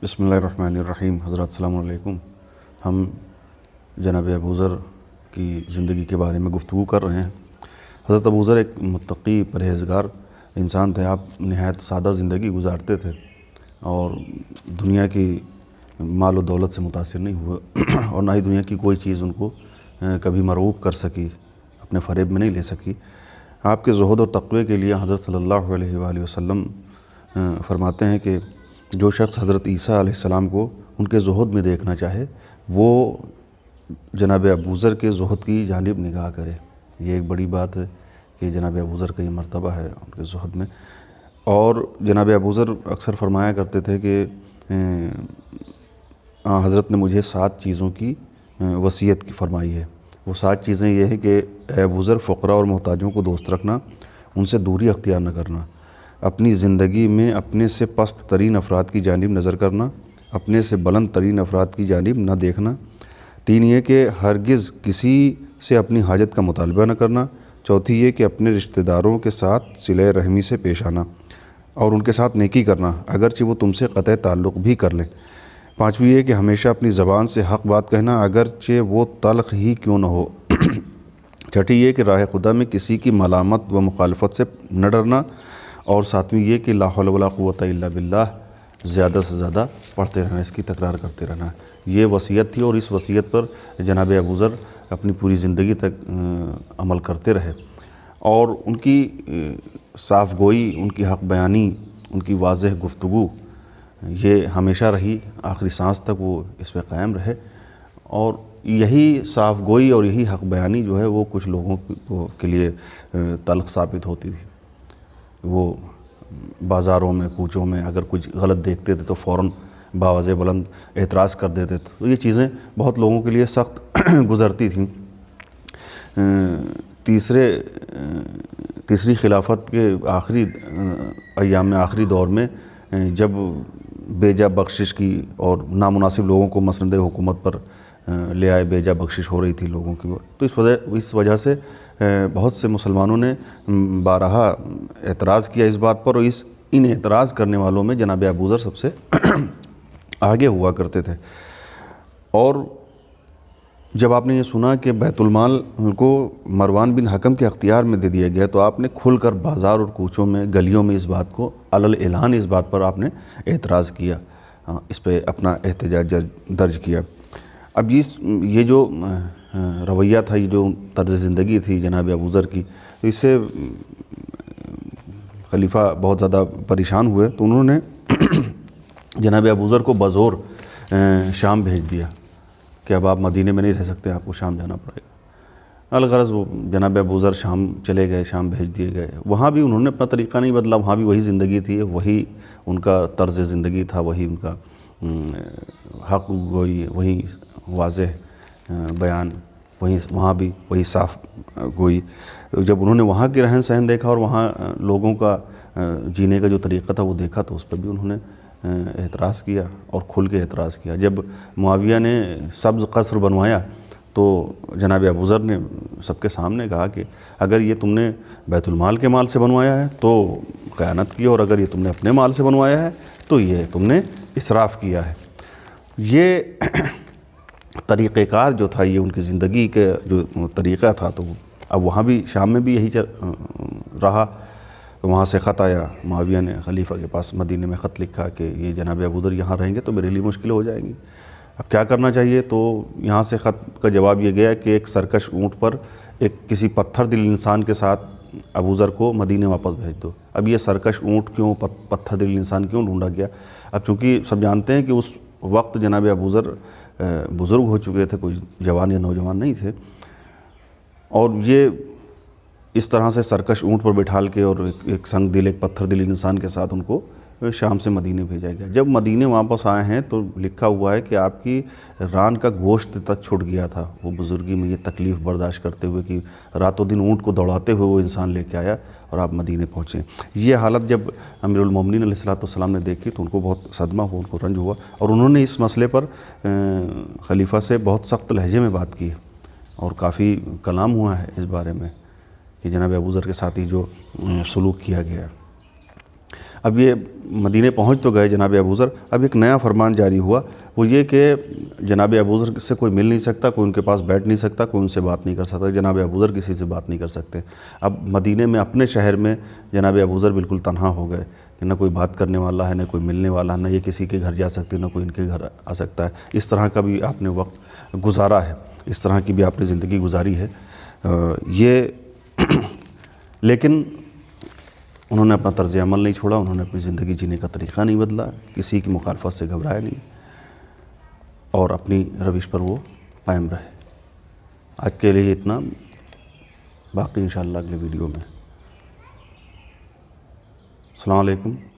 بسم اللہ الرحمن الرحیم۔ حضرات السلام علیکم۔ ہم جناب ابوذر کی زندگی کے بارے میں گفتگو کر رہے ہیں۔ حضرت ابوذر ایک متقی پرہیزگار انسان تھے۔ آپ نہایت سادہ زندگی گزارتے تھے اور دنیا کی مال و دولت سے متاثر نہیں ہوئے اور نہ ہی دنیا کی کوئی چیز ان کو کبھی مرغوب کر سکی، اپنے فریب میں نہیں لے سکی۔ آپ کے زہد اور تقوی کے لیے حضرت صلی اللہ علیہ وآلہ وسلم فرماتے ہیں کہ جو شخص حضرت عیسیٰ علیہ السلام کو ان کے زہد میں دیکھنا چاہے وہ جناب ابوذر کے زہد کی جانب نگاہ کرے۔ یہ ایک بڑی بات ہے کہ جناب ابوذر کا یہ مرتبہ ہے ان کے زہد میں۔ اور جناب ابوذر اکثر فرمایا کرتے تھے کہ حضرت نے مجھے 7 چیزوں کی وصیت فرمائی ہے۔ وہ 7 چیزیں یہ ہیں کہ اے ابوذر، فقراء اور محتاجوں کو دوست رکھنا، ان سے دوری اختیار نہ کرنا، اپنی زندگی میں اپنے سے پست ترین افراد کی جانب نظر کرنا، اپنے سے بلند ترین افراد کی جانب نہ دیکھنا۔ 3 یہ کہ ہرگز کسی سے اپنی حاجت کا مطالبہ نہ کرنا۔ 4 یہ کہ اپنے رشتہ داروں کے ساتھ صلہ رحمی سے پیش آنا اور ان کے ساتھ نیکی کرنا اگرچہ وہ تم سے قطع تعلق بھی کر لیں۔ 5 یہ کہ ہمیشہ اپنی زبان سے حق بات کہنا اگرچہ وہ تلخ ہی کیوں نہ ہو۔ 6 یہ کہ راہ خدا میں کسی کی ملامت و مخالفت سے نہ ڈرنا۔ اور 7 یہ کہ لا حول ولا قوت الا باللہ زیادہ سے زیادہ پڑھتے رہنا، اس کی تکرار کرتے رہنا۔ یہ وصیت تھی اور اس وصیت پر جناب ابوذر اپنی پوری زندگی تک عمل کرتے رہے اور ان کی صاف گوئی، ان کی حق بیانی، ان کی واضح گفتگو یہ ہمیشہ رہی، آخری سانس تک وہ اس پہ قائم رہے۔ اور یہی صاف گوئی اور یہی حق بیانی جو ہے وہ کچھ لوگوں کے لیے تلخ ثابت ہوتی تھی۔ وہ بازاروں میں، کوچوں میں اگر کچھ غلط دیکھتے تھے تو فوراً باوازِ بلند اعتراض کر دیتے تھے۔ تو یہ چیزیں بہت لوگوں کے لیے سخت گزرتی تھیں۔ تیسری خلافت کے آخری ایام میں، آخری دور میں جب بیجا بخشش کی اور نامناسب لوگوں کو مسند حکومت پر لے آئے، بیجا بخشش ہو رہی تھی لوگوں کی، تو اس وجہ سے بہت سے مسلمانوں نے بارہا اعتراض کیا اس بات پر، اور ان اعتراض کرنے والوں میں جناب ابوذر سب سے آگے ہوا کرتے تھے۔ اور جب آپ نے یہ سنا کہ بیت المال کو مروان بن حکم کے اختیار میں دے دیا گیا تو آپ نے کھل کر بازار اور کوچوں میں، گلیوں میں اس بات کو اعلان اس بات پر آپ نے اعتراض کیا، اس پہ اپنا احتجاج درج کیا۔ اب یہ جو رویہ تھا، یہ جو طرز زندگی تھی جناب ابوذر کی، تو اس سے خلیفہ بہت زیادہ پریشان ہوئے، تو انہوں نے جناب ابوذر کو بزور شام بھیج دیا کہ اب آپ مدینے میں نہیں رہ سکتے، آپ کو شام جانا پڑے گا۔ الغرض وہ جناب ابوذر شام چلے گئے، شام بھیج دیے گئے۔ وہاں بھی انہوں نے اپنا طریقہ نہیں بدلا، وہاں بھی وہی زندگی تھی، وہی ان کا طرز زندگی تھا، وہی ان کا حق گوئی، وہی واضح بیان، وہاں بھی وہی صاف گوئی۔ جب انہوں نے وہاں کے رہن سہن دیکھا اور وہاں لوگوں کا جینے کا جو طریقہ تھا وہ دیکھا تو اس پر بھی انہوں نے اعتراض کیا اور کھل کے اعتراض کیا۔ جب معاویہ نے سبز قصر بنوایا تو جناب ابوذر نے سب کے سامنے کہا کہ اگر یہ تم نے بیت المال کے مال سے بنوایا ہے تو خیانت کی، اور اگر یہ تم نے اپنے مال سے بنوایا ہے تو یہ تم نے اسراف کیا ہے۔ یہ طریقہ کار جو تھا، یہ ان کی زندگی کے جو طریقہ تھا، تو اب وہاں بھی شام میں بھی یہی رہا۔ وہاں سے خط آیا، معاویہ نے خلیفہ کے پاس مدینے میں خط لکھا کہ یہ جناب ابوذر یہاں رہیں گے تو میرے لیے مشکل ہو جائیں گی، اب کیا کرنا چاہیے؟ تو یہاں سے خط کا جواب یہ گیا کہ ایک سرکش اونٹ پر ایک کسی پتھر دل انسان کے ساتھ ابوذر کو مدینے واپس بھیج دو۔ اب یہ سرکش اونٹ کیوں، پتھر دل انسان کیوں ڈھونڈا گیا؟ اب چونکہ سب جانتے ہیں کہ اس وقت جناب ابوذر بزرگ ہو چکے تھے، کوئی جوان یا نوجوان نہیں تھے، اور یہ اس طرح سے سرکش اونٹ پر بٹھال کے اور ایک سنگ دل، ایک پتھر دل انسان کے ساتھ ان کو شام سے مدینے بھیجا گیا۔ جب مدینے واپس آئے ہیں تو لکھا ہوا ہے کہ آپ کی ران کا گوشت تک چھٹ گیا تھا، وہ بزرگی میں یہ تکلیف برداشت کرتے ہوئے کہ راتوں دن اونٹ کو دوڑاتے ہوئے وہ انسان لے کے آیا اور آپ مدینے پہنچے۔ یہ حالت جب امیر المومنین علیہ السلام نے دیکھی تو ان کو بہت صدمہ ہوا، ان کو رنج ہوا، اور انہوں نے اس مسئلے پر خلیفہ سے بہت سخت لہجے میں بات کی اور کافی کلام ہوا ہے اس بارے میں کہ جناب ابوذر کے ساتھ ہی جو سلوک کیا گیا۔ اب یہ مدینے پہنچ تو گئے جناب ابو ذر، اب ایک نیا فرمان جاری ہوا، وہ یہ کہ جناب ابو ذر سے کوئی مل نہیں سکتا، کوئی ان کے پاس بیٹھ نہیں سکتا، کوئی ان سے بات نہیں کر سکتا، جناب ابو ذر کسی سے بات نہیں کر سکتے۔ اب مدینے میں اپنے شہر میں جناب ابو ذر بالکل تنہا ہو گئے کہ نہ کوئی بات کرنے والا ہے، نہ کوئی ملنے والا ہے، نہ یہ کسی کے گھر جا سکتے، نہ کوئی ان کے گھر آ سکتا ہے۔ اس طرح کا بھی آپ نے وقت گزارا ہے، اس طرح کی بھی آپ نے زندگی گزاری ہے۔ یہ لیکن انہوں نے اپنا طرز عمل نہیں چھوڑا، انہوں نے اپنی زندگی جینے کا طریقہ نہیں بدلا، کسی کی مخالفت سے گھبرائے نہیں، اور اپنی روش پر وہ قائم رہے۔ آج کے لیے اتنا، باقی انشاءاللہ اگلے ویڈیو میں۔ السلام علیکم۔